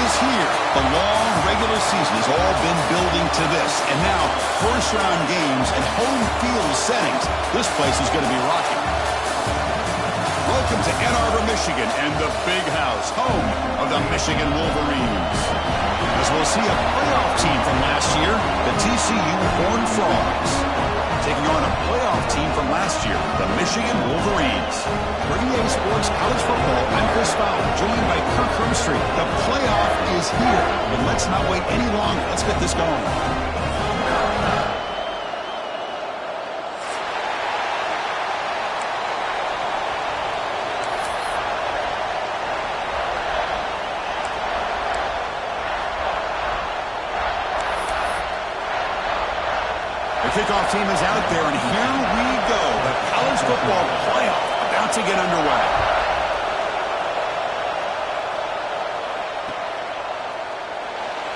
is here. The long regular season has all been building to this. And now, first-round games and home field settings. This place is going to be rocking. Welcome to Ann Arbor, Michigan, and the Big House, home of the Michigan Wolverines. As we'll see a playoff team from last year, the TCU Horned Frogs, taking on a playoff team from last year, the Michigan Wolverines. For EA Sports College Football, I'm Chris Fowler, joined by Kirk Hermstreet. The playoff is here, and let's not wait any longer. Let's get this going. Kickoff team is out there, and here we go. The college football playoff about to get underway.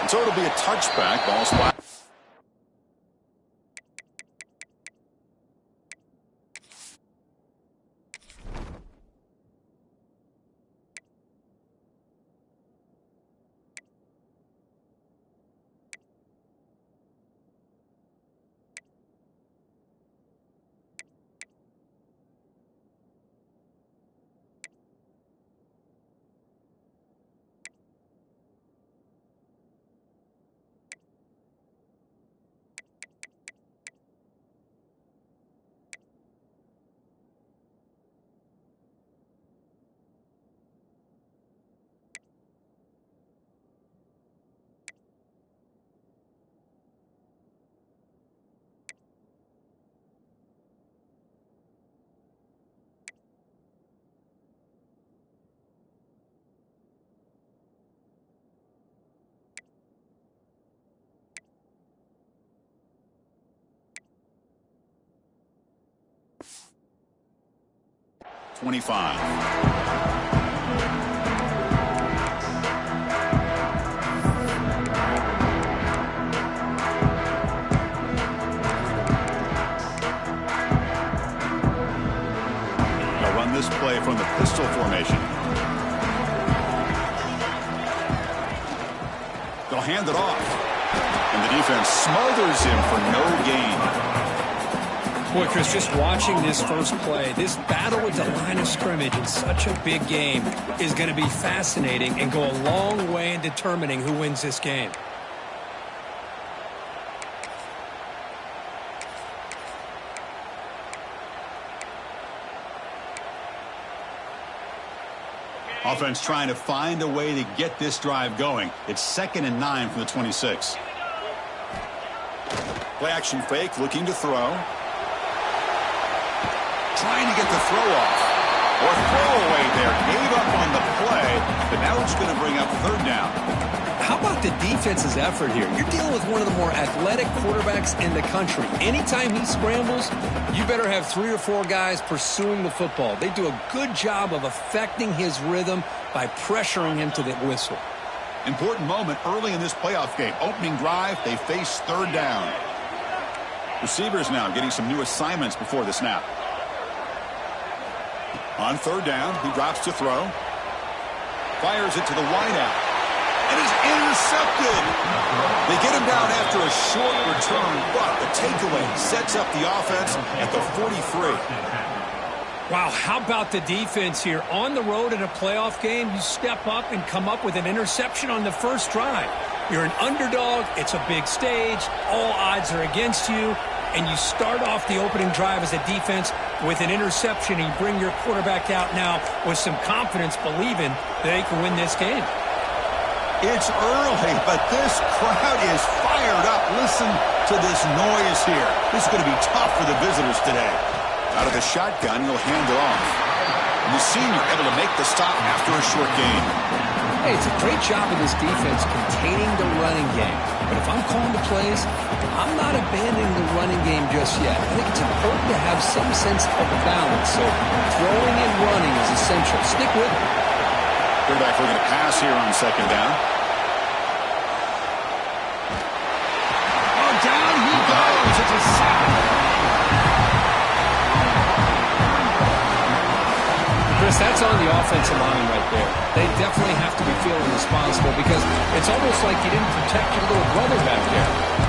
And so it'll be a touchback. Ball spot. .25. They'll run this play from the pistol formation. They'll hand it off. And the defense smothers him for no gain. Boy, Chris, just watching this first play, this battle with the line of scrimmage in such a big game is going to be fascinating and go a long way in determining who wins this game. Offense trying to find a way to get this drive going. It's 2nd and 9 from the 26. Play action fake, looking to throw. Trying to get the throw off. Or throw away there. Gave up on the play, but now it's going to bring up 3rd down. How about the defense's effort here? You're dealing with one of the more athletic quarterbacks in the country. Anytime he scrambles, you better have 3 or 4 guys pursuing the football. They do a good job of affecting his rhythm by pressuring him to the whistle. Important moment early in this playoff game. Opening drive, they face 3rd down. Receivers now getting some new assignments before the snap. On 3rd down, he drops to throw. Fires it to the wideout. And is intercepted. They get him down after a short return, but the takeaway sets up the offense at the 43. Wow, how about the defense here? On the road in a playoff game, you step up and come up with an interception on the first drive. You're an underdog. It's a big stage. All odds are against you. And you start off the opening drive as a defense with an interception, and you bring your quarterback out now with some confidence, believing that they can win this game. It's early, but this crowd is fired up. Listen to this noise here. This is going to be tough for the visitors today. Out of the shotgun, he'll hand it off. And the senior able to make the stop after a short gain. Hey, it's a great job of this defense containing the running game. But if I'm calling the plays, I'm not abandoning the running game just yet. I think it's important to have some sense of balance. So throwing and running is essential. Stick with it. Quarterback looking to pass here on 2nd down. Oh, down he goes. It's a sack. Chris, that's on the offensive line right there. They definitely have to be feeling responsible because it's almost like you didn't protect your little brother back there.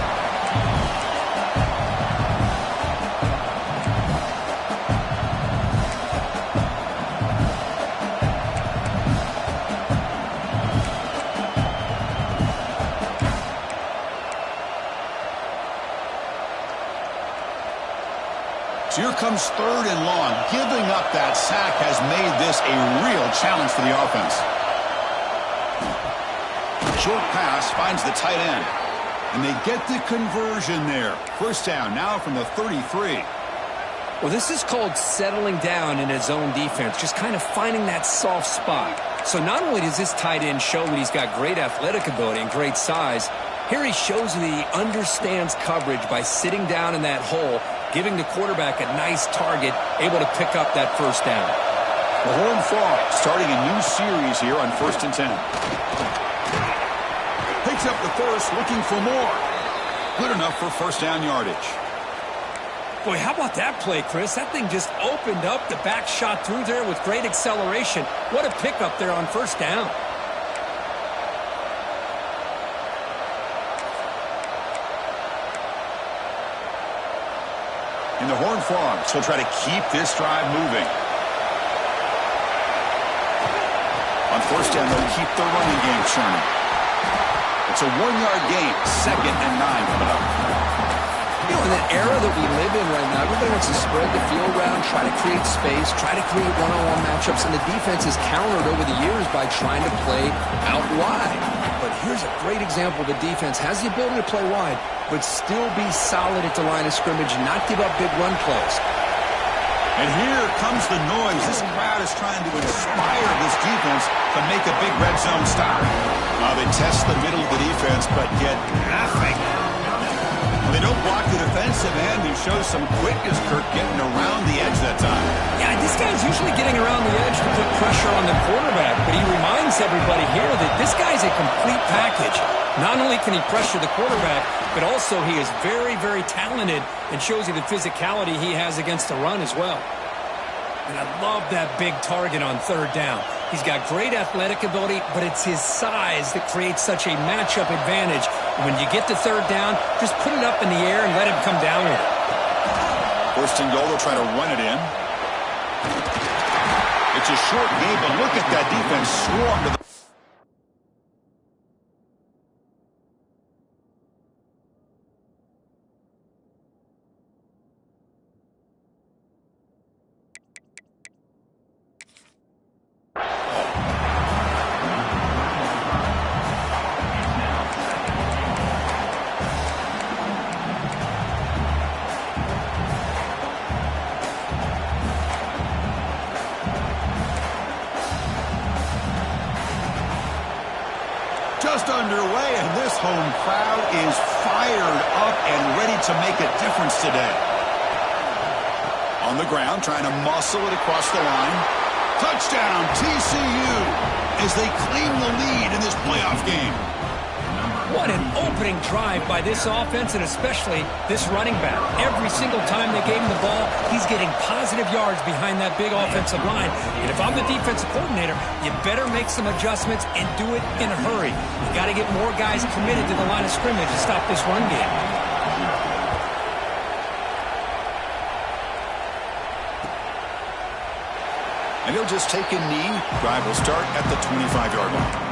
Here comes 3rd and long. Giving up that sack has made this a real challenge for the offense. Short pass finds the tight end. And they get the conversion there. First down now from the 33. Well, this is called settling down in his own defense, just kind of finding that soft spot. So not only does this tight end show that he's got great athletic ability and great size, here he shows that he understands coverage by sitting down in that hole, giving the quarterback a nice target, able to pick up that first down. The Horned Frogs starting a new series here on 1st and 10. Picks up the first, looking for more. Good enough for first down yardage. Boy, how about that play, Chris? That thing just opened up. The back shot through there with great acceleration. What a pickup there on first down. And the Horned Frogs will try to keep this drive moving. On first down, they'll keep the running game churning. It's a 1-yard gain, 2nd and 9 coming up. You know, in the era that we live in right now, everybody wants to spread the field around, try to create space, try to create one-on-one matchups, and the defense is countered over the years by trying to play out wide. But here's a great example. The defense has the ability to play wide, but still be solid at the line of scrimmage and not give up big run plays. And here comes the noise. This crowd is trying to inspire this defense to make a big red zone stop. Now they test the middle of the defense, but get nothing. They don't block the defensive end. He shows some quickness, Kirk, getting around the edge that time. Yeah, this guy's usually getting around the edge to put pressure on the quarterback, but he reminds everybody here that this guy's a complete package. Not only can he pressure the quarterback, but also he is very, very talented and shows you the physicality he has against the run as well. And I love that big target on 3rd down. He's got great athletic ability, but it's his size that creates such a matchup advantage. And when you get to 3rd down, just put it up in the air and let him come down with it. 1st and goal, they'll try to run it in. It's a short game, but look at that defense swarm to the underway, and this home crowd is fired up and ready to make a difference today. On the ground, trying to muscle it across the line. Touchdown, TCU, as they claim the lead in this playoff game. What an opening drive by this offense, and especially this running back. Every single time they gave him the ball, he's getting positive yards behind that big offensive line. And if I'm the defensive coordinator, you better make some adjustments and do it in a hurry. You got to get more guys committed to the line of scrimmage to stop this run game. And he'll just take a knee. Drive will start at the 25-yard line.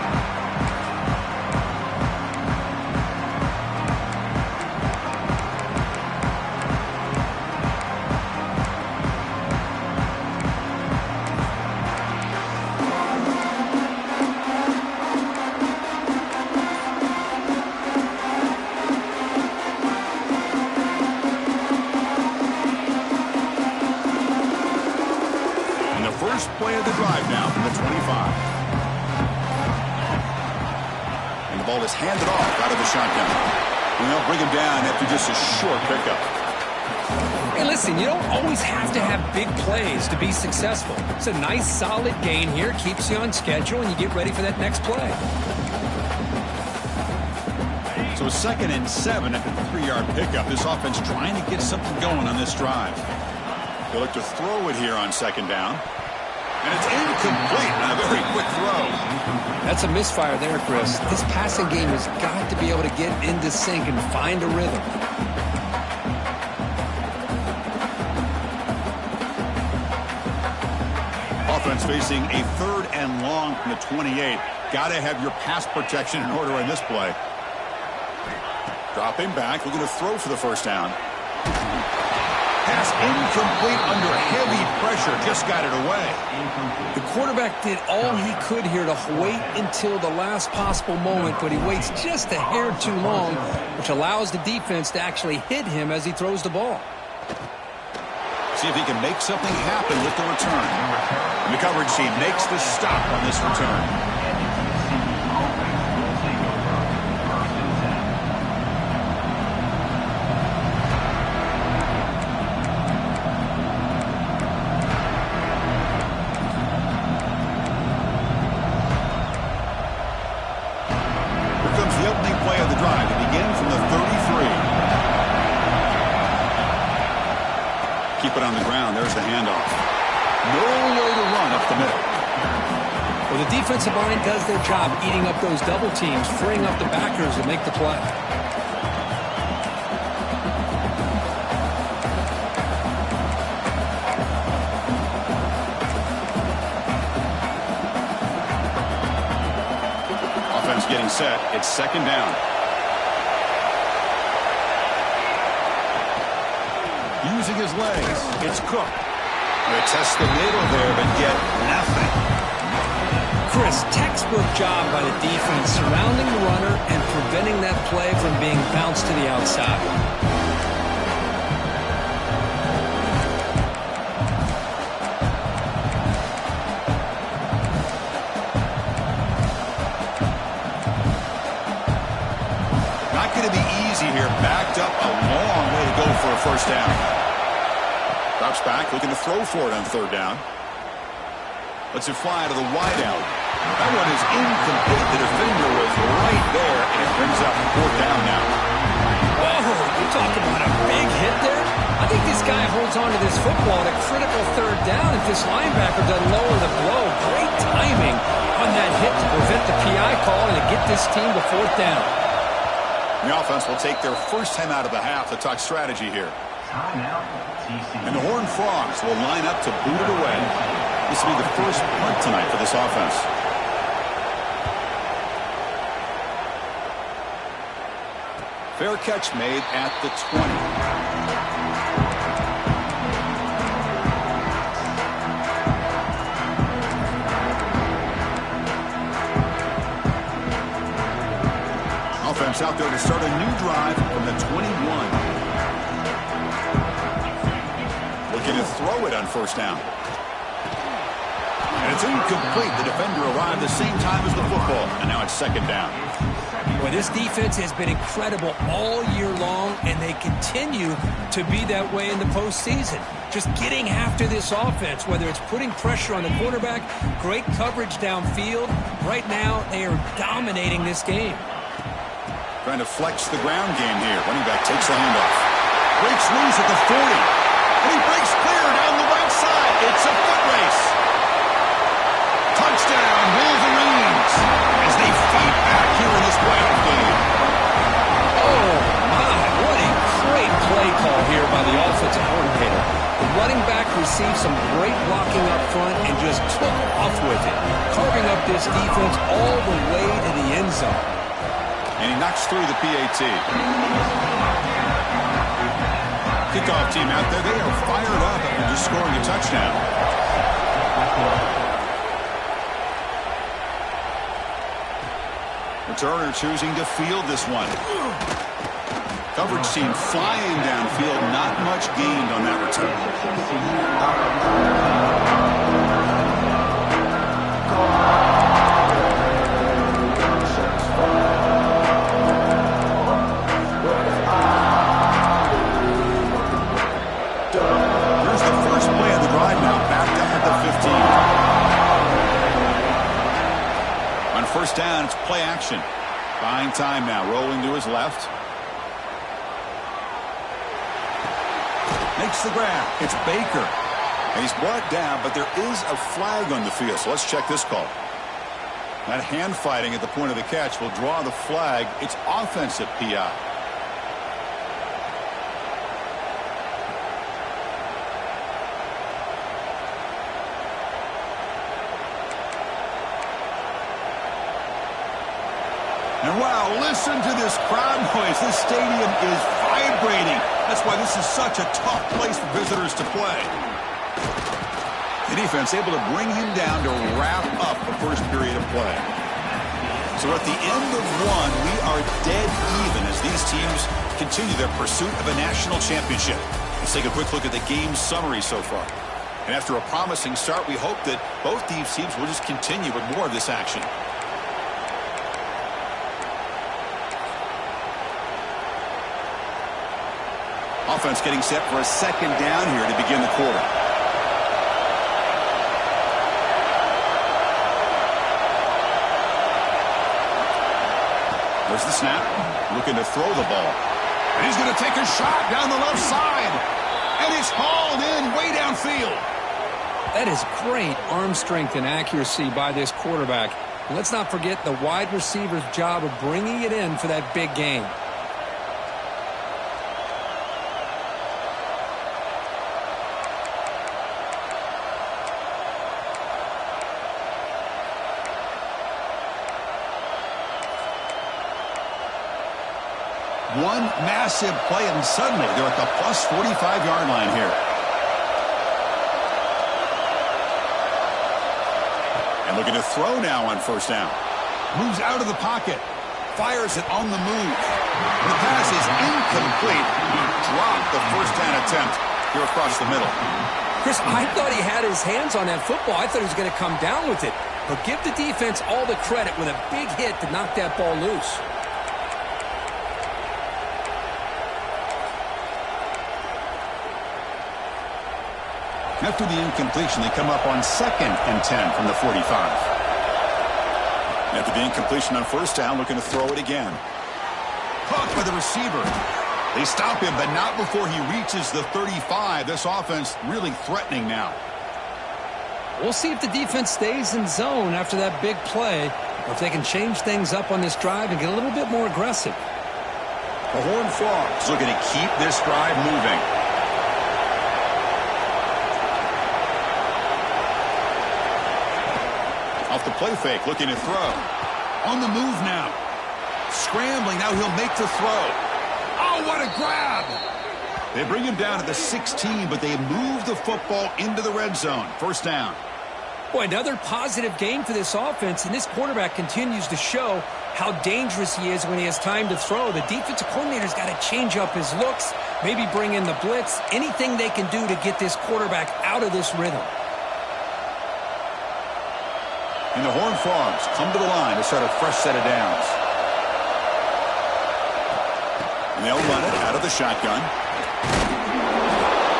First play of the drive now from the 25. And the ball is handed off out of the shotgun. And they'll bring him down after just a short pickup. Hey, listen, you don't always have to have big plays to be successful. It's a nice, solid gain here. Keeps you on schedule, and you get ready for that next play. So 2nd and 7 after the 3-yard pickup. This offense trying to get something going on this drive. They'll look to throw it here on 2nd down. And it's incomplete on a very quick throw. That's a misfire there, Chris. This passing game has got to be able to get into sync and find a rhythm. Offense facing a 3rd and long from the 28. Got to have your pass protection in order in this play. Dropping back, looking to throw for the first down. Pass incomplete under heavy pressure, just got it away. The quarterback did all he could here to wait until the last possible moment, but he waits just a hair too long, which allows the defense to actually hit him as he throws the ball. See if he can make something happen with the return. And the coverage team makes the stop on this return. Keep it on the ground. There's the handoff. No way to run up the middle. Well, the defensive line does their job eating up those double teams, freeing up the backers to make the play. Offense getting set. It's 2nd down. Using his legs, it's Cook. They test the middle there, but get nothing. Chris, textbook job by the defense surrounding the runner and preventing that play from being bounced to the outside. Not going to be easy here. Backed up a long way to go for a first down. Drops back, looking to throw for it on 3rd down. Lets it fly to the wideout. That one is incomplete. The defender was right there, and it brings up 4th down now. Whoa, you talking about a big hit there? I think this guy holds on to this football at a critical 3rd down if this linebacker doesn't lower the blow. Great timing on that hit to prevent the PI call and to get this team to 4th down. The offense will take their first time out of the half to talk strategy here. And the Horned Frogs will line up to boot it away. This will be the first punt tonight for this offense. Fair catch made at the 20. Offense out there to start a new drive from the 21. Looking to throw it on 1st down. And it's incomplete. The defender arrived the same time as the football. And now it's 2nd down. Well, this defense has been incredible all year long, and they continue to be that way in the postseason. Just getting after this offense, whether it's putting pressure on the quarterback, great coverage downfield. Right now, they are dominating this game. Trying to flex the ground game here. Running back takes the handoff. Breaks loose at the 40. And he breaks clear down the right side. It's a foot race. Touchdown, Wolverines, as they fight back here in this playoff game. Oh, my, what a great play call here by the offensive coordinator. The running back received some great blocking up front and just took off with it, carving up this defense all the way to the end zone. And he knocks through the PAT. Kickoff team out there, they are fired up after just scoring a touchdown. Returner choosing to field this one. Coverage team flying downfield, not much gained on that return. Here's the first play of the drive now, backed up at the 15. On 1st down, it's play action. Buying time now, rolling to his left. Makes the grab. It's Baker. And he's brought down, but there is a flag on the field. So let's check this call. That hand fighting at the point of the catch will draw the flag. It's offensive PI. And wow, listen to this crowd noise. This stadium is vibrating. That's why this is such a tough place for visitors to play. The defense able to bring him down to wrap up the first period of play. So at the end of one, we are dead even as these teams continue their pursuit of a national championship. Let's take a quick look at the game summary so far. And after a promising start, we hope that both these teams will just continue with more of this action. Offense getting set for a second down here to begin the quarter. There's the snap. Looking to throw the ball. And he's going to take a shot down the left side. And it's hauled in way downfield. That is great arm strength and accuracy by this quarterback. And let's not forget the wide receiver's job of bringing it in for that big game. One massive play, and suddenly they're at the plus 45-yard line here. And looking to throw now on first down. Moves out of the pocket. Fires it on the move. The pass is incomplete. He dropped the first down attempt here across the middle. Chris, I thought he had his hands on that football. I thought he was going to come down with it. But give the defense all the credit with a big hit to knock that ball loose. After the incompletion, they come up on 2nd and 10 from the 45. After the incompletion on first down, looking to throw it again. Caught by the receiver. They stop him, but not before he reaches the 35. This offense really threatening now. We'll see if the defense stays in zone after that big play, or if they can change things up on this drive and get a little bit more aggressive. The Horned Frogs looking to keep this drive moving. Off the play fake, looking to throw. On the move now. Scrambling, now he'll make the throw. Oh, what a grab! They bring him down to the 16, but they move the football into the red zone. First down. Boy, another positive game for this offense, and this quarterback continues to show how dangerous he is when he has time to throw. The defensive coordinator's got to change up his looks, maybe bring in the blitz, anything they can do to get this quarterback out of this rhythm. And the Horned Frogs come to the line to start a fresh set of downs. And they'll run it out of the shotgun.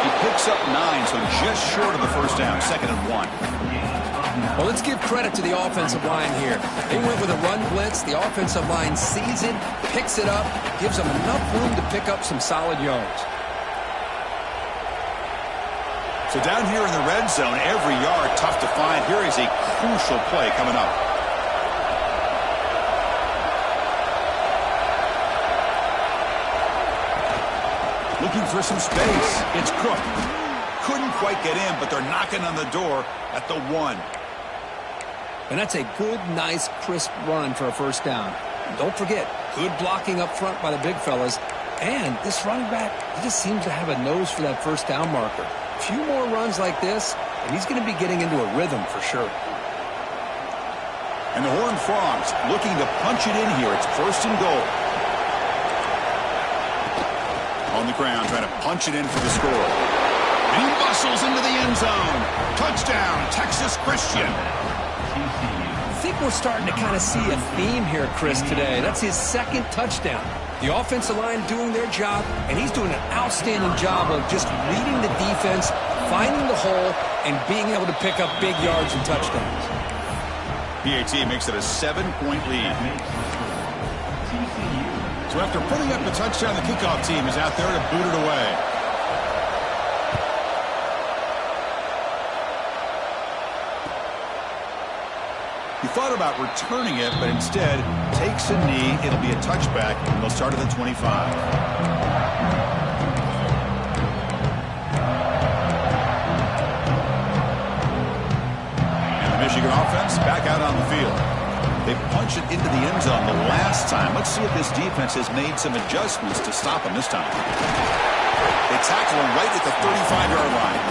He picks up 9, so just short of the first down, 2nd and 1. Well, let's give credit to the offensive line here. They went with a run blitz. The offensive line sees it, picks it up, gives them enough room to pick up some solid yards. So down here in the red zone, every yard tough to find. Here is a crucial play coming up. Looking for some space. It's Cook. Couldn't quite get in, but they're knocking on the door at the 1. And that's a good, nice, crisp run for a first down. And don't forget, good blocking up front by the big fellas. And this running back, he just seems to have a nose for that first down marker. A few more runs like this, and he's going to be getting into a rhythm for sure. And the Horned Frogs looking to punch it in here. It's 1st and goal. On the ground, trying to punch it in for the score. And he muscles into the end zone. Touchdown, Texas Christian. I think we're starting to kind of see a theme here, Chris, today. That's his 2nd touchdown. The offensive line doing their job, and he's doing an outstanding job of just reading the defense, finding the hole, and being able to pick up big yards and touchdowns. PAT makes it a 7-point lead. So after putting up the touchdown, the kickoff team is out there to boot it away. He thought about returning it, but instead takes a knee. It'll be a touchback, and they'll start at the 25. Michigan offense back out on the field. They punch it into the end zone the last time. Let's see if this defense has made some adjustments to stop him this time. They tackle him right at the 35-yard line.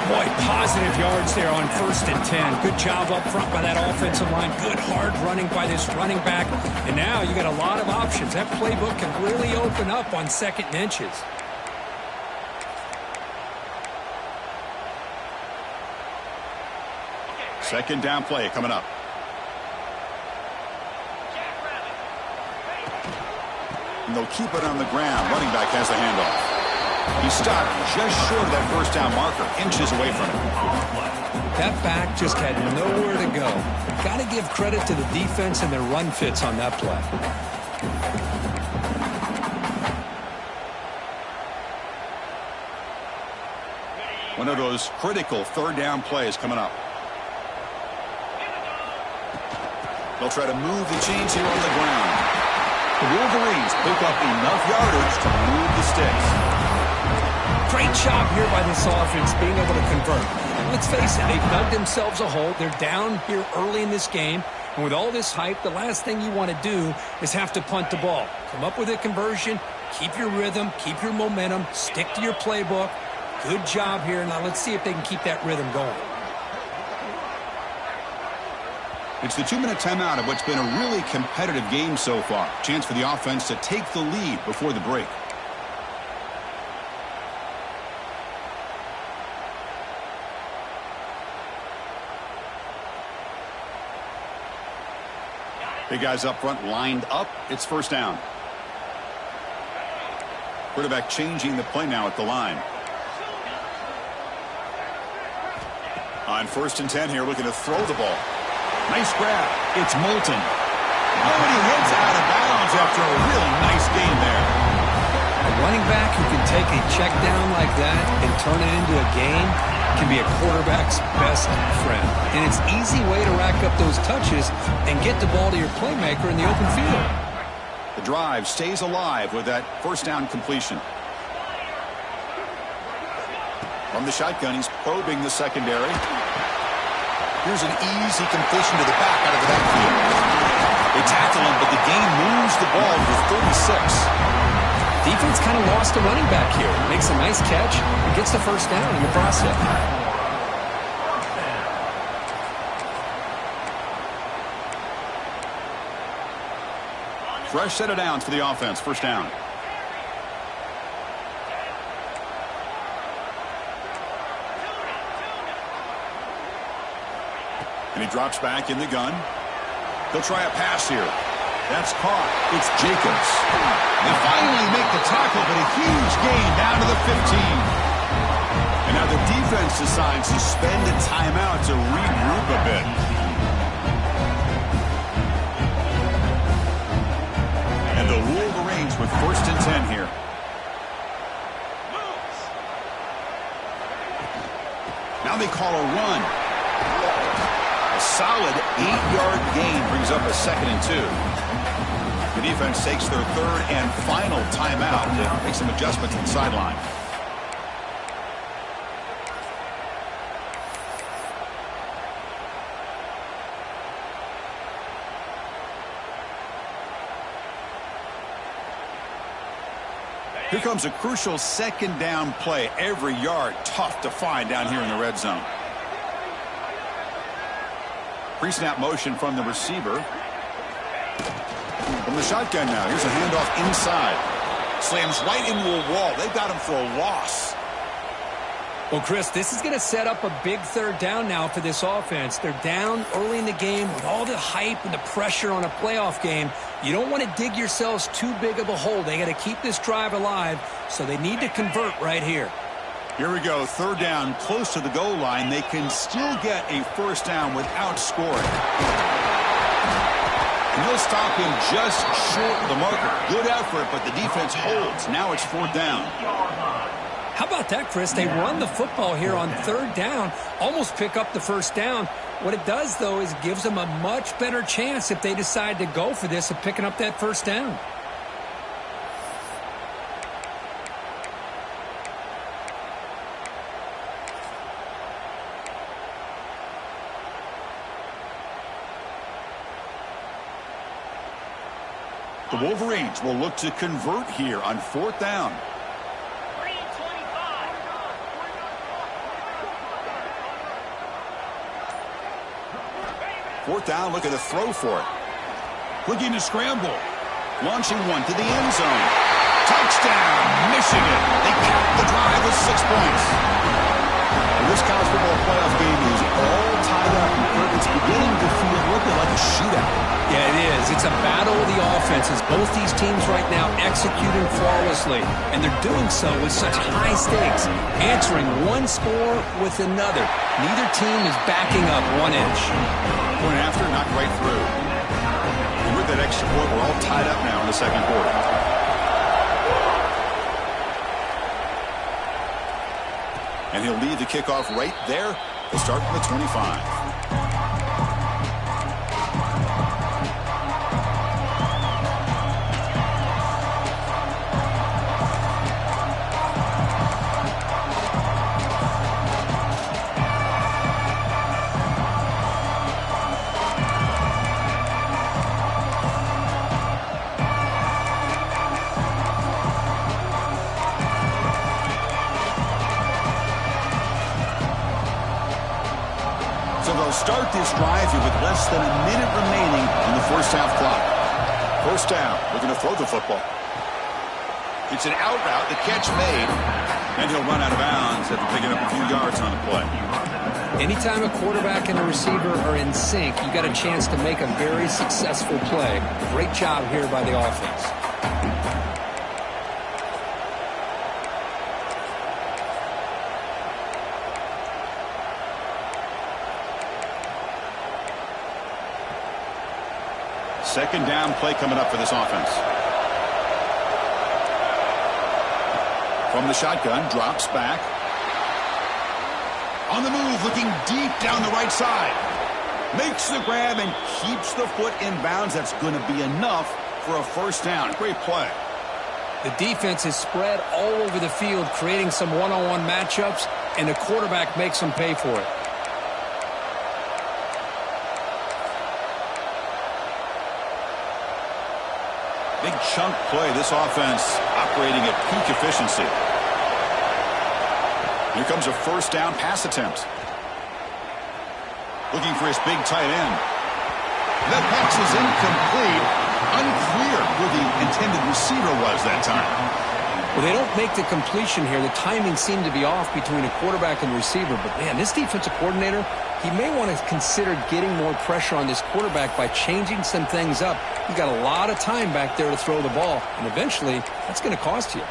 Boy, positive yards there on 1st and 10. Good job up front by that offensive line. Good hard running by this running back. And now you got a lot of options. That playbook can really open up on 2nd and inches. Second down play coming up. And they'll keep it on the ground. Running back has the handoff. He stopped just short of that 1st down marker, inches away from it. That back just had nowhere to go. Got to give credit to the defense and their run fits on that play. One of those critical 3rd down plays coming up. They'll try to move the chains here on the ground. The Wolverines pick up enough yardage to move the sticks. Great job here by this offense being able to convert. Let's face it, they've dug themselves a hole. They're down here early in this game. And with all this hype, the last thing you want to do is have to punt the ball. Come up with a conversion, keep your rhythm, keep your momentum, stick to your playbook. Good job here. Now let's see if they can keep that rhythm going. It's the 2-minute timeout of what's been a really competitive game so far. Chance for the offense to take the lead before the break. Big guys up front lined up. It's 1st down. Quarterback changing the play now at the line. On 1st and 10 here, looking to throw the ball. Nice grab. It's Moulton. Oh, and he hits out of bounds after a really nice gain there. A running back who can take a check down like that and turn it into a gain can be a quarterback's best friend. And it's an easy way to rack up those touches and get the ball to your playmaker in the open field. The drive stays alive with that 1st down completion. From the shotgun, he's probing the secondary. Here's an easy completion to the back out of the backfield. They tackle him, but the gain moves the ball to 36. Defense kind of lost a running back here. Makes a nice catch and gets the 1st down in the process. Fresh set of downs for the offense. 1st down. And he drops back in the gun. He'll try a pass here. That's caught. It's Jacobs. They finally make the tackle, but a huge gain down to the 15. And now the defense decides to spend a timeout to regroup a bit. And the Wolverines with 1st and 10 here. Now they call a run. A solid 8-yard gain brings up a 2nd and 2. The defense takes their 3rd and final timeout to make some adjustments on the sideline. Here comes a crucial 2nd down play. Every yard tough to find down here in the red zone. Pre-snap motion from the receiver. From the shotgun now. Here's a handoff inside. Slams right into a wall. They've got him for a loss. Well, Chris, this is going to set up a big 3rd down now for this offense. They're down early in the game with all the hype and the pressure on a playoff game. You don't want to dig yourselves too big of a hole. They got to keep this drive alive, so they need to convert right here. Here we go. 3rd down, close to the goal line. They can still get a 1st down without scoring. And he'll stop him just short of the marker. Good effort, but the defense holds. Now it's 4th down. How about that, Chris? They run the football here on third down, almost pick up the first down. What it does, though, is it gives them a much better chance if they decide to go for this of picking up that first down. The Wolverines will look to convert here on fourth down. Fourth down, looking to throw for it. Looking to scramble. Launching one to the end zone. Touchdown, Michigan. They cap the drive with 6 points. This college football playoff game is all tied up. It's beginning to feel a little bit like a shootout. Yeah, it is. It's a battle of the offenses. Both these teams right now executing flawlessly, and they're doing so with such high stakes, answering one score with another. Neither team is backing up 1 inch. Point after, not right through. And with that extra point, we're all tied up now in the second quarter. And he'll lead the kickoff right there. He'll start from the 25. Start this drive here with less than a minute remaining in the first half clock. First down, looking to throw the football. It's an out route, the catch made, and he'll run out of bounds after picking up a few yards on the play. Anytime a quarterback and a receiver are in sync, you got a chance to make a very successful play. Great job here by the offense. Second down play coming up for this offense. From the shotgun, drops back. On the move, looking deep down the right side. Makes the grab and keeps the foot in bounds. That's going to be enough for a first down. Great play. The defense is spread all over the field, creating some one-on-one matchups, and the quarterback makes them pay for it. Big chunk play. This offense operating at peak efficiency. Here comes a first down pass attempt. Looking for his big tight end. That pass is incomplete. Unclear who the intended receiver was that time. Well, they don't make the completion here. The timing seemed to be off between a quarterback and receiver. But, man, this defensive coordinator, he may want to consider getting more pressure on this quarterback by changing some things up. He's got a lot of time back there to throw the ball, and eventually that's going to cost you.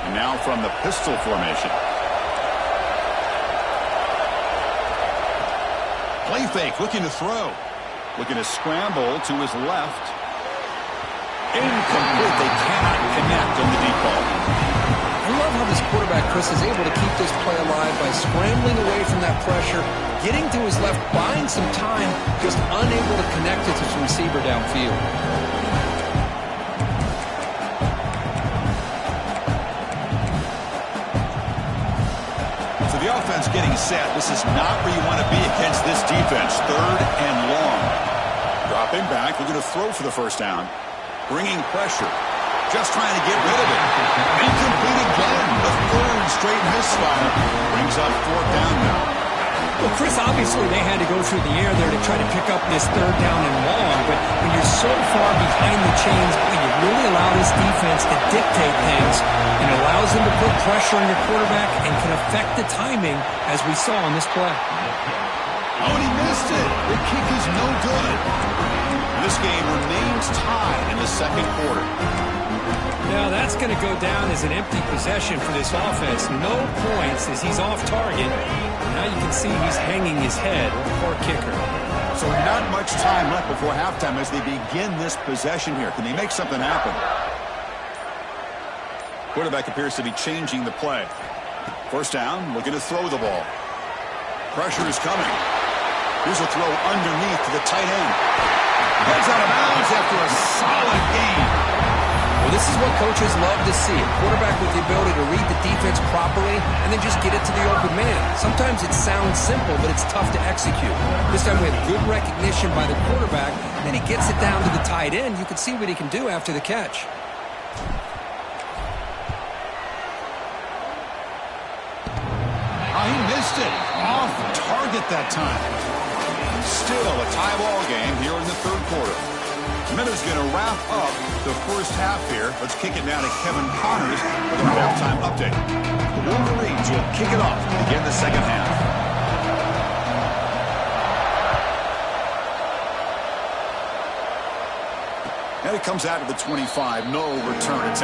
And now from the pistol formation. Play fake, looking to throw. Looking to scramble to his left. Incomplete. They cannot connect on the deep ball. I love how this quarterback, Chris, is able to keep this play alive by scrambling away from that pressure, getting to his left, buying some time, just unable to connect it to his receiver downfield. So the offense getting set. This is not where you want to be against this defense. Third and long. Dropping back. We're going to throw for the first down. Bringing pressure. Just trying to get rid of it. Incomplete again. The third straight misfire. Brings up fourth down now. Well, Chris, obviously they had to go through the air there to try to pick up this third down and long, but when you're so far behind the chains, you really allow this defense to dictate things, and it allows them to put pressure on your quarterback and can affect the timing, as we saw on this play. Oh, and he missed it. The kick is no good. This game remains tied in the second quarter. Now that's going to go down as an empty possession for this offense. No points as he's off target. Now you can see he's hanging his head. Poor kicker. So not much time left before halftime as they begin this possession here. Can they make something happen? Quarterback appears to be changing the play. First down, looking to throw the ball. Pressure is coming. Here's a throw underneath to the tight end. Heads out of bounds after a solid game. Well, this is what coaches love to see. A quarterback with the ability to read the defense properly and then just get it to the open man. Sometimes it sounds simple, but it's tough to execute. This time we have good recognition by the quarterback. Then he gets it down to the tight end. You can see what he can do after the catch. Oh, he missed it. Off target that time. Still a tie ball game here in the third quarter. Miller's going to wrap up the first half here. Let's kick it down to Kevin Connors with our halftime update. The Wolverines will kick it off to begin the second half. And it comes out of the 25. No return. It's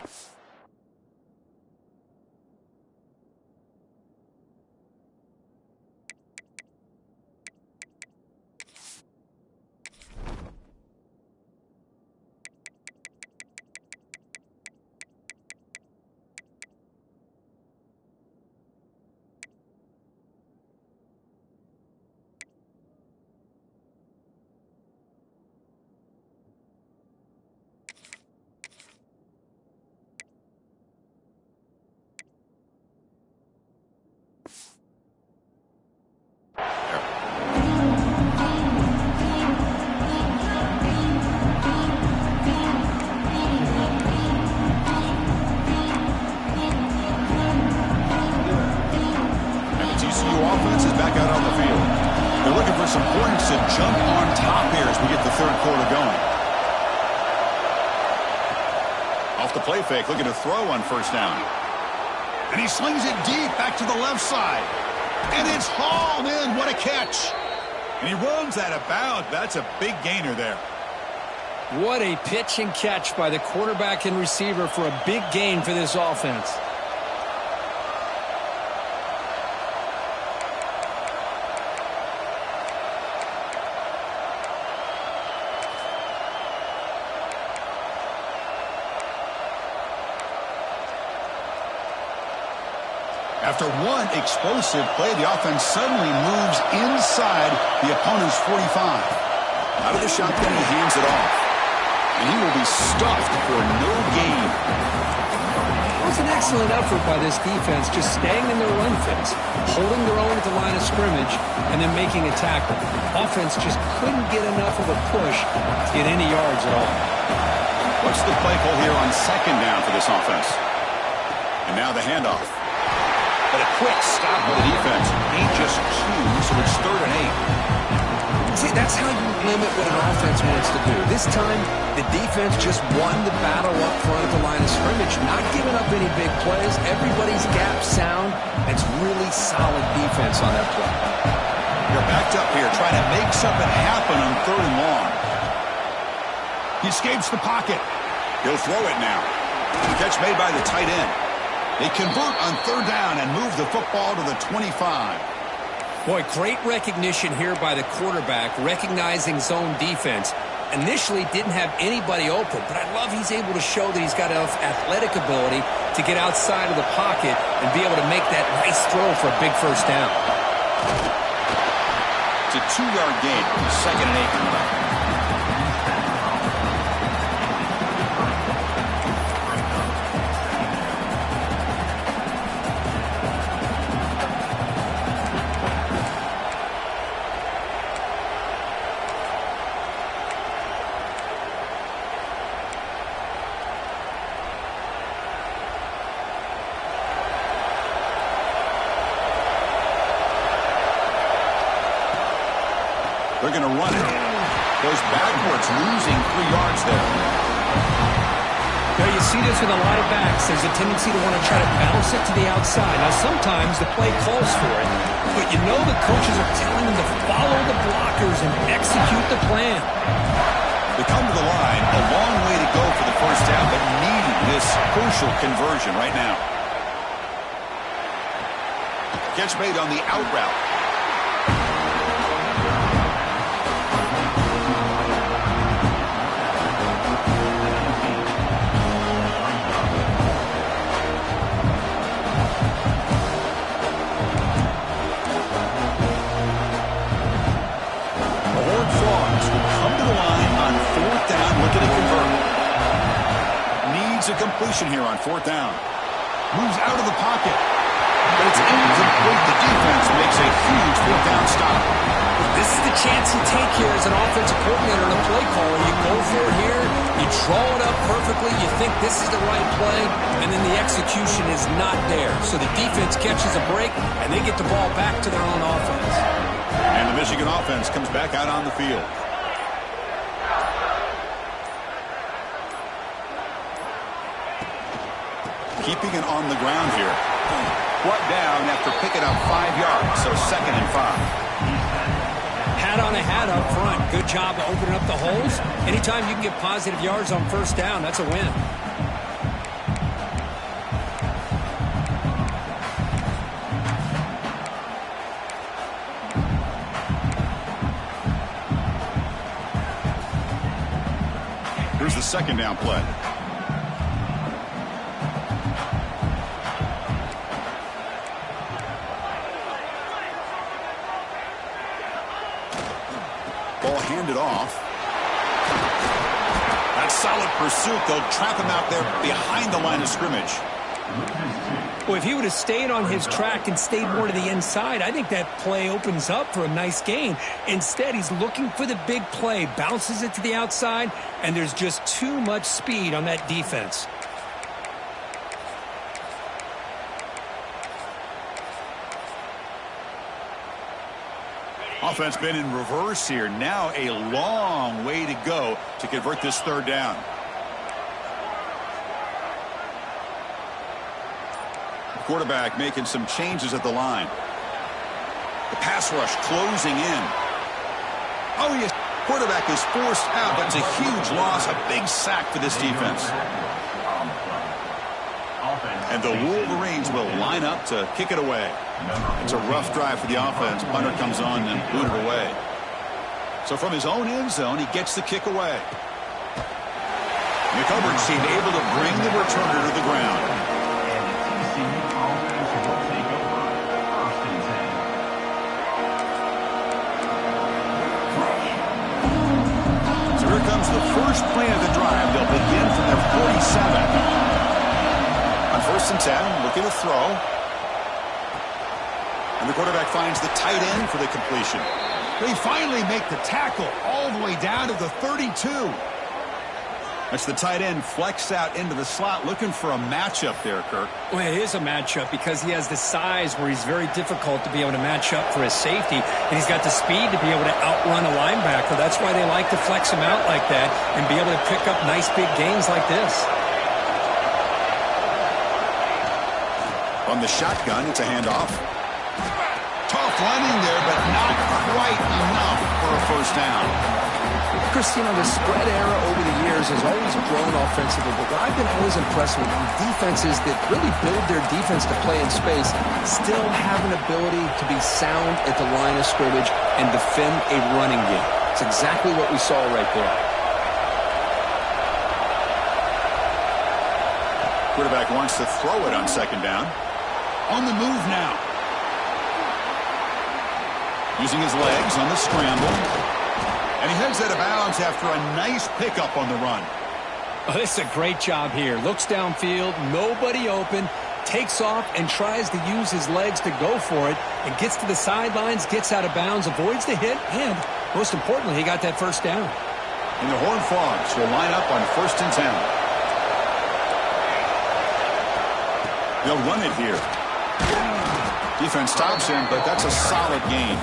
fake, looking to throw on first down. And he slings it deep back to the left side. And it's hauled in. What a catch. And he runs out of bounds. That's a big gainer there. What a pitch and catch by the quarterback and receiver for a big gain for this offense. After one explosive play, the offense suddenly moves inside the opponent's 45. Out of the shotgun, he hands it off. And he will be stuffed for no gain. It was an excellent effort by this defense, just staying in their run fits, holding their own at the line of scrimmage, and then making a tackle. Offense just couldn't get enough of a push to get any yards at all. What's the play call here on second down for this offense? And now the handoff. But a quick stop by the defense. Ain't just two, so it's 3rd and 8. See, that's how you limit what an offense wants to do. This time, the defense just won the battle up front at the line of scrimmage, not giving up any big plays. Everybody's gap sound. It's really solid defense on that play. They're backed up here, trying to make something happen on 3rd and long. He escapes the pocket. He'll throw it now. The catch made by the tight end. They convert on 3rd down and move the football to the 25. Boy, great recognition here by the quarterback, recognizing zone defense. Initially didn't have anybody open, but I love he's able to show that he's got enough athletic ability to get outside of the pocket and be able to make that nice throw for a big first down. It's a 2-yard gain, 2nd and 8 coming up. They're going to run it. Goes backwards, losing 3 yards there. Now you see this with a lot of backs. There's a tendency to want to try to bounce it to the outside. Now sometimes the play calls for it, but you know the coaches are telling them to follow the blockers and execute the plan. They come to the line, a long way to go for the first down, but needing this crucial conversion right now. Catch made on the out route. It's a completion here on 4th down. Moves out of the pocket. But it's incomplete. The defense makes a huge 4th down stop. This is the chance you take here as an offensive coordinator and a play caller. You go for it here. You draw it up perfectly. You think this is the right play, and then the execution is not there. So the defense catches a break, and they get the ball back to their own offense. And the Michigan offense comes back out on the field. Keeping it on the ground here. Brought down after picking up 5 yards, so 2nd and 5. Hat on a hat up front. Good job of opening up the holes. Anytime you can get positive yards on 1st down, that's a win. Here's the 2nd down play. Ball handed off. That solid pursuit. They'll trap him out there behind the line of scrimmage. Well, if he would have stayed on his track and stayed more to the inside, I think that play opens up for a nice gain. Instead, he's looking for the big play, bounces it to the outside, and there's just too much speed on that defense. Offense been in reverse here. Now a long way to go to convert this 3rd down. The quarterback making some changes at the line. The pass rush closing in. Oh, yes. Quarterback is forced out. That's a huge loss. A big sack for this defense. And the Wolverines will line up to kick it away. It's a rough drive for the offense. Punter comes on and booted away. So from his own end zone, he gets the kick away. Nick Hubbard seemed able to bring the returner to the ground. So here comes the first play of the drive. They'll begin from their 47. On 1st and 10, looking to throw. And the quarterback finds the tight end for the completion. They finally make the tackle all the way down to the 32. That's the tight end flexed out into the slot, looking for a matchup there, Kirk. Well, it is a matchup because he has the size where he's very difficult to be able to match up for his safety, and he's got the speed to be able to outrun a linebacker. That's why they like to flex him out like that and be able to pick up nice big gains like this. On the shotgun, it's a handoff. Tough running there, but not quite enough for a 1st down. Christina, the spread era over the years has always grown offensively, but what I've been always impressed with defenses that really build their defense to play in space still have an ability to be sound at the line of scrimmage and defend a running game. It's exactly what we saw right there. Quarterback wants to throw it on 2nd down. On the move now. Using his legs on the scramble. And he heads out of bounds after a nice pickup on the run. Oh, this is a great job here. Looks downfield, nobody open, takes off and tries to use his legs to go for it, and gets to the sidelines, gets out of bounds, avoids the hit, and most importantly, he got that 1st down. And the Horned Frogs will line up on 1st and 10. They'll run it here. Defense stops him, but that's a solid gain.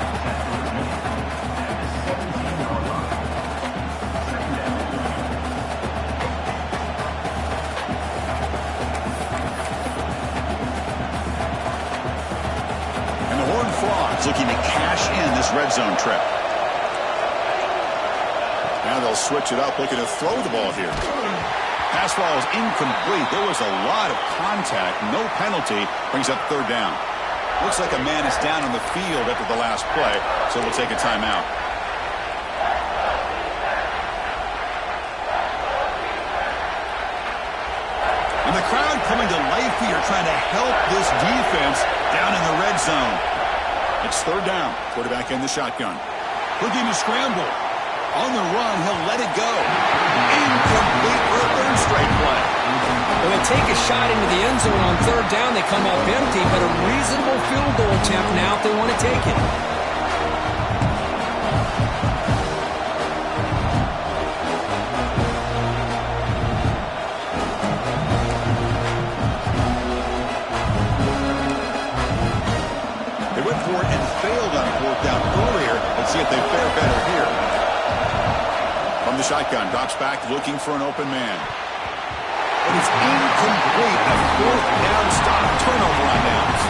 And the Horned Frogs looking to cash in this red zone trip. Now they'll switch it up, looking to throw the ball here. Pass ball is incomplete. There was a lot of contact. No penalty. Brings up 3rd down. Looks like a man is down on the field after the last play, so we'll take a timeout. And the crowd coming to life here, trying to help this defense down in the red zone. It's 3rd down. Quarterback in the shotgun. Looking to scramble. On the run, he'll let it go. Incomplete for a 3rd straight play. take a shot into the end zone on third down. They come up empty, but a reasonable field goal attempt now if they want to take it. They went for it and failed on fourth down earlier. Let's see if they fare better here. From the shotgun, drops back looking for an open man. And it's incomplete. A fourth down stop. Turnover on downs.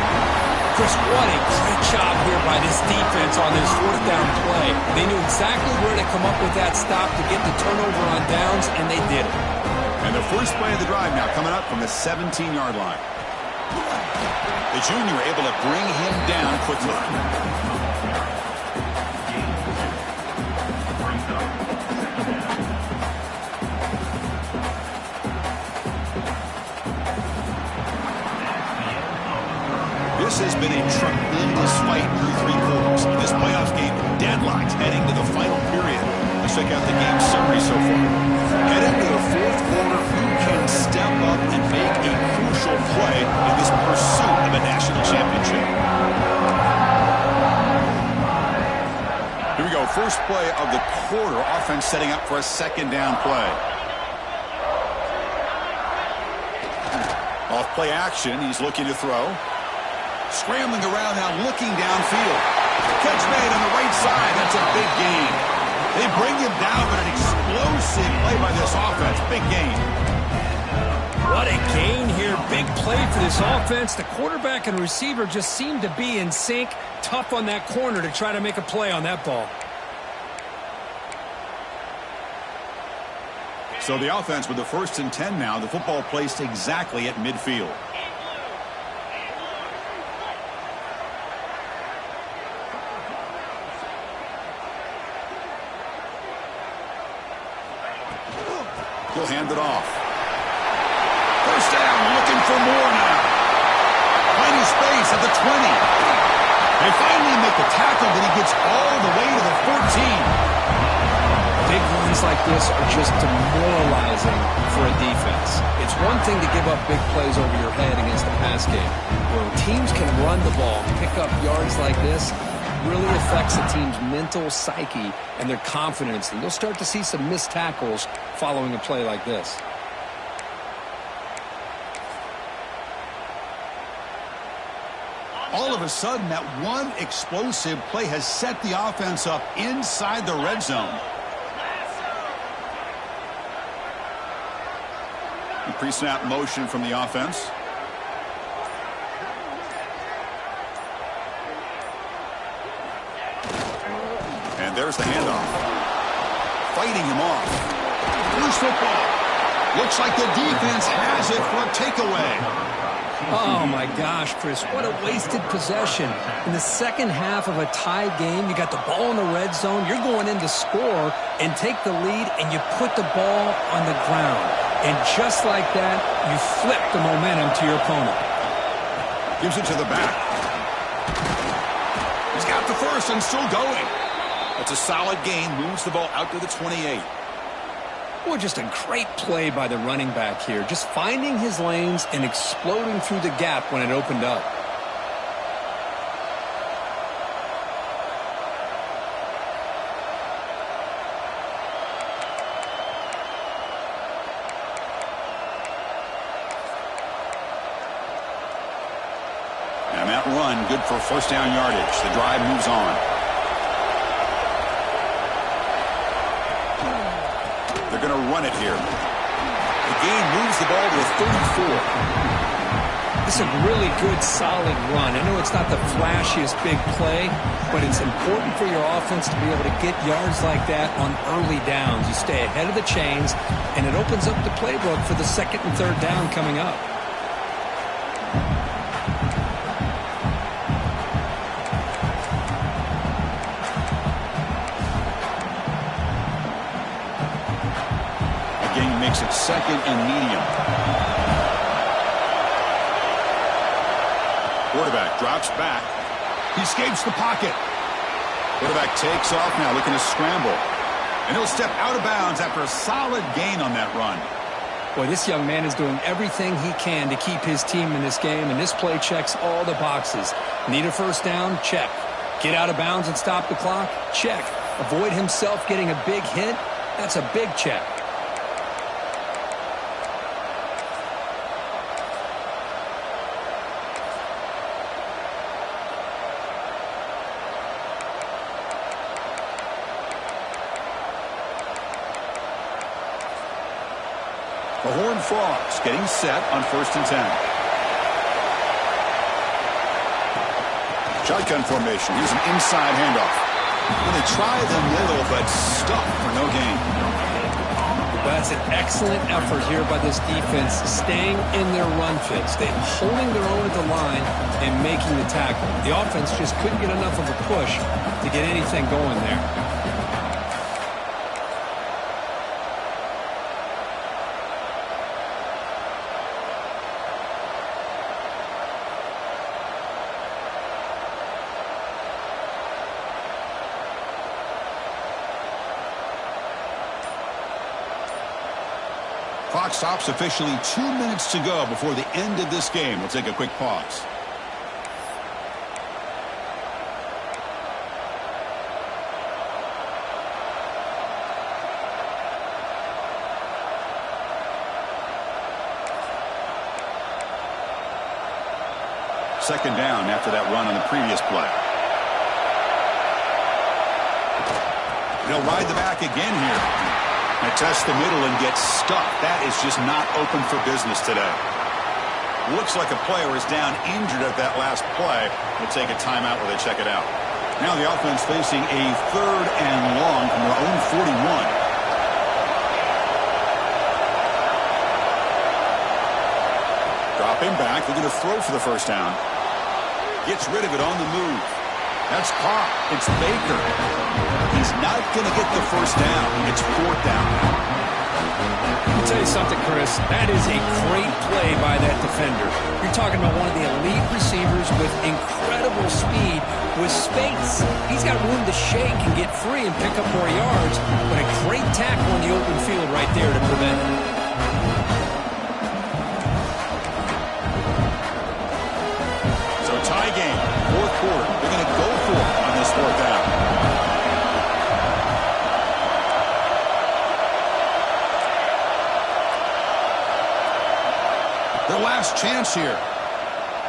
Chris, what a great job here by this defense on this fourth down play. They knew exactly where to come up with that stop to get the turnover on downs, and they did it. And the first play of the drive now coming up from the 17-yard line. The junior able to bring him down quickly. This has been a tremendous fight through three quarters. This playoff game deadlocked heading to the final period. Let's check out the game summary so far. Heading to the fourth quarter, who can step up and make a crucial play in this pursuit of a national championship? Here we go. First play of the quarter. Offense setting up for a second down play. Off play action. He's looking to throw. Scrambling around now, looking downfield. Catch made on the right side. That's a big gain. They bring him down, but an explosive play by this offense. Big gain. What a gain here. Big play for this offense. The quarterback and receiver just seem to be in sync. Tough on that corner to try to make a play on that ball. So the offense with the 1st and 10 now. The football placed exactly at midfield. He'll hand it off. First down, looking for more now. Finding space at the 20. They finally make the tackle, but he gets all the way to the 14. Big runs like this are just demoralizing for a defense. It's one thing to give up big plays over your head against the pass game. Where teams can run the ball and pick up yards like this, really affects the team's mental psyche and their confidence. And you'll start to see some missed tackles following a play like this. All of a sudden, that one explosive play has set the offense up inside the red zone. Pre-snap motion from the offense. And there's the handoff. Fighting him off. Loose football. Looks like the defense has it for a takeaway. Oh, my gosh, Chris, what a wasted possession. In the second half of a tied game, you got the ball in the red zone. You're going in to score and take the lead, and you put the ball on the ground. And just like that, you flip the momentum to your opponent. Gives it to the back. He's got the first and still going. That's a solid gain. Moves the ball out to the 28. Boy, just a great play by the running back here. Just finding his lanes and exploding through the gap when it opened up. And that run, good for first down yardage. The drive moves on. They're going to run it here. The gain moves the ball to the 34. This is a really good, solid run. I know it's not the flashiest big play, but it's important for your offense to be able to get yards like that on early downs. You stay ahead of the chains, and it opens up the playbook for the second and third down coming up. Makes it second and medium. Quarterback drops back. He escapes the pocket. Quarterback takes off now, looking to scramble. And he'll step out of bounds after a solid gain on that run. Boy, this young man is doing everything he can to keep his team in this game, and this play checks all the boxes. Need a first down? Check. Get out of bounds and stop the clock? Check. Avoid himself getting a big hit? That's a big check. The Horned Frogs getting set on 1st and 10. Shotgun formation. Here's an inside handoff. Going to try the middle, but stuffed for no gain. That's an excellent effort here by this defense, staying in their run fits. They're holding their own at the line and making the tackle. The offense just couldn't get enough of a push to get anything going there. Clock stops officially 2 minutes to go before the end of this game. We'll take a quick pause. Second down after that run on the previous play. They'll ride the back again here. They test the middle and get stuffed. That is just not open for business today. Looks like a player is down injured at that last play. We'll take a timeout while they check it out. Now the offense facing a 3rd and long from their own 41. Dropping back. They're going to throw for the first down. Gets rid of it on the move. That's caught. It's Baker. He's not going to get the first down. It's 4th down. I'll tell you something, Chris. That is a great play by that defender. You're talking about one of the elite receivers with incredible speed, with space. He's got room to shake and get free and pick up more yards, but a great tackle in the open field right there to prevent it. So tie game, 4th quarter. They're going to go for it on this 4th down. Their last chance here.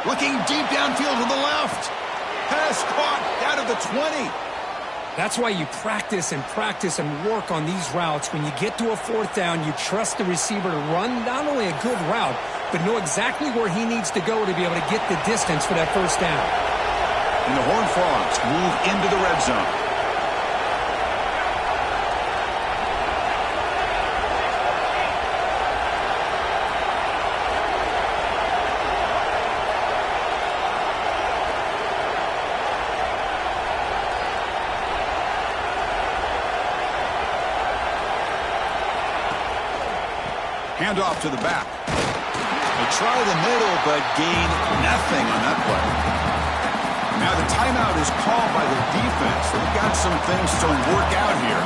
Looking deep downfield to the left. Pass caught out of the 20. That's why you practice and work on these routes. When you get to a 4th down, you trust the receiver to run not only a good route, but know exactly where he needs to go to be able to get the distance for that first down. And the Horned Frogs move into the red zone. Handoff to the back. They try the middle, but gain nothing on that play. Now the timeout is called by the defense. They've got some things to work out here.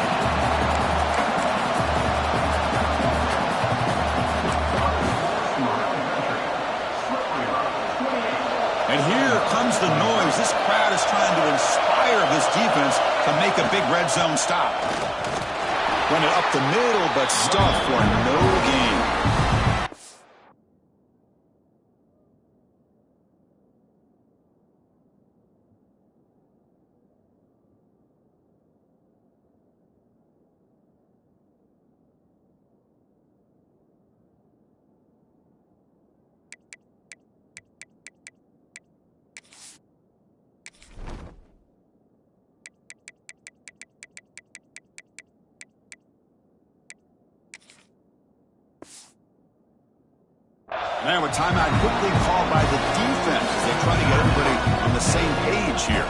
And here comes the noise. This crowd is trying to inspire this defense to make a big red zone stop. Run it up the middle, but stuffed for no gain. Now a timeout quickly called by the defense as they try to get everybody on the same page here.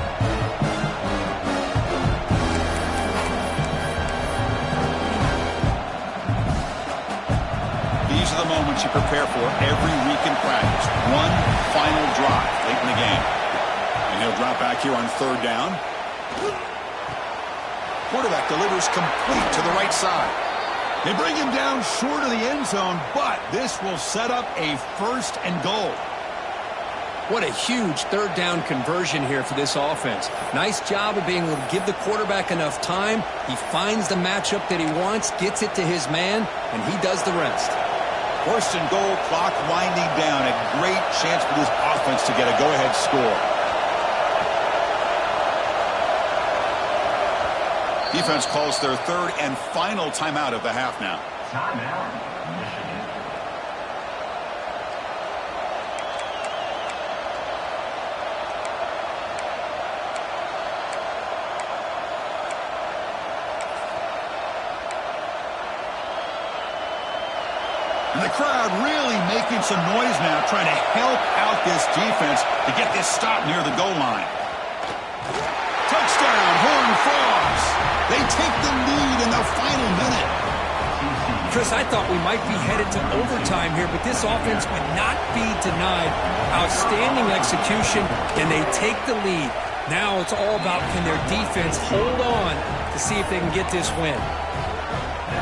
These are the moments you prepare for every week in practice. One final drive late in the game. And he'll drop back here on 3rd down. Quarterback delivers complete to the right side. They bring him down short of the end zone, but this will set up a 1st and goal. What a huge 3rd down conversion here for this offense. Nice job of being able to give the quarterback enough time. He finds the matchup that he wants, gets it to his man, and he does the rest. 1st and goal, clock winding down. A great chance for this offense to get a go-ahead score. Defense calls their 3rd and final timeout of the half now. Timeout, Michigan. And the crowd really making some noise now, trying to help out this defense to get this stop near the goal line. Touchdown, Horned Frogs. They take the lead in the final minute. Chris, I thought we might be headed to overtime here, but this offense would not be denied. Outstanding execution, and they take the lead. Now it's all about can their defense hold on to see if they can get this win.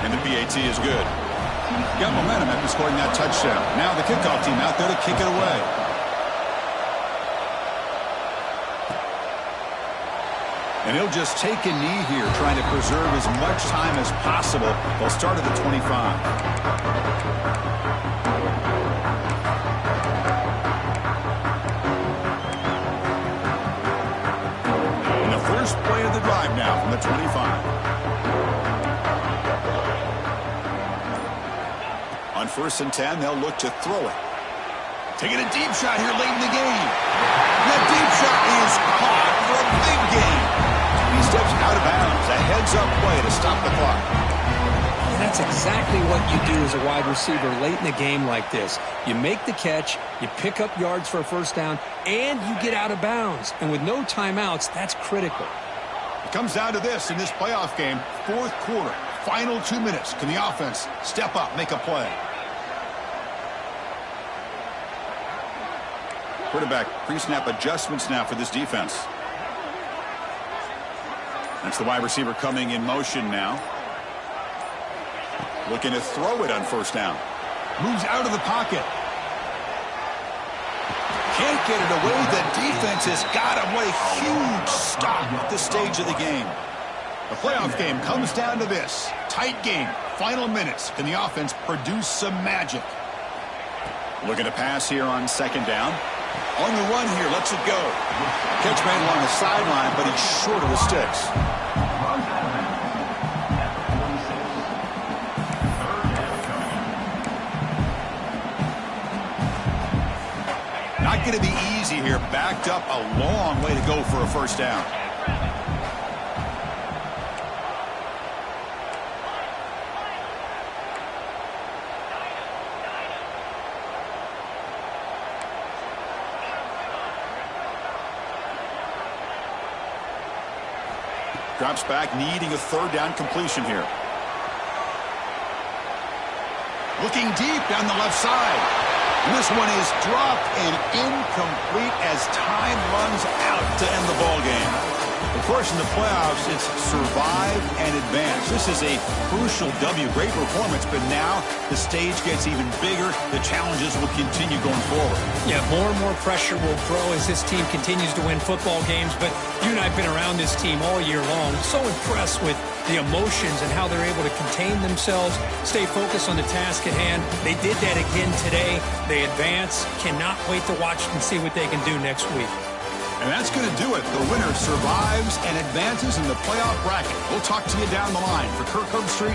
And the PAT is good. Got momentum after scoring that touchdown. Now the kickoff team out there to kick it away. And he'll just take a knee here, trying to preserve as much time as possible. They'll start at the 25. And the first play of the drive now from the 25. On 1st and 10, they'll look to throw it. Taking a deep shot here late in the game. That deep shot is caught for a big gain. He steps out of bounds. A heads-up play to stop the clock. And that's exactly what you do as a wide receiver late in the game like this. You make the catch, you pick up yards for a 1st down, and you get out of bounds. And with no timeouts, that's critical. It comes down to this in this playoff game. 4th quarter, final 2 minutes. Can the offense step up, make a play? Quarterback pre-snap adjustments now for this defense. That's the wide receiver coming in motion now. Looking to throw it on 1st down. Moves out of the pocket. Can't get it away. The defense has got him. What a huge stop at this stage of the game. The playoff game comes down to this. Tight game. Final minutes. Can the offense produce some magic? Looking to pass here on 2nd down. On the run here, lets it go. Catch made along the sideline, but he's short of the sticks. Not going to be easy here. Backed up a long way to go for a 1st down. Drops back, needing a 3rd down completion here. Looking deep down the left side. And this one is dropped and incomplete as time runs out to end the ball game. Of course, in the playoffs, it's survive and advance. This is a crucial W. Great performance, but now the stage gets even bigger. The challenges will continue going forward. Yeah, more and more pressure will grow as this team continues to win football games, but you and I have been around this team all year long. So impressed with the emotions and how they're able to contain themselves, stay focused on the task at hand. They did that again today. They advance. Cannot wait to watch and see what they can do next week. And that's going to do it. The winner survives and advances in the playoff bracket. We'll talk to you down the line. For Kirk Herbstreit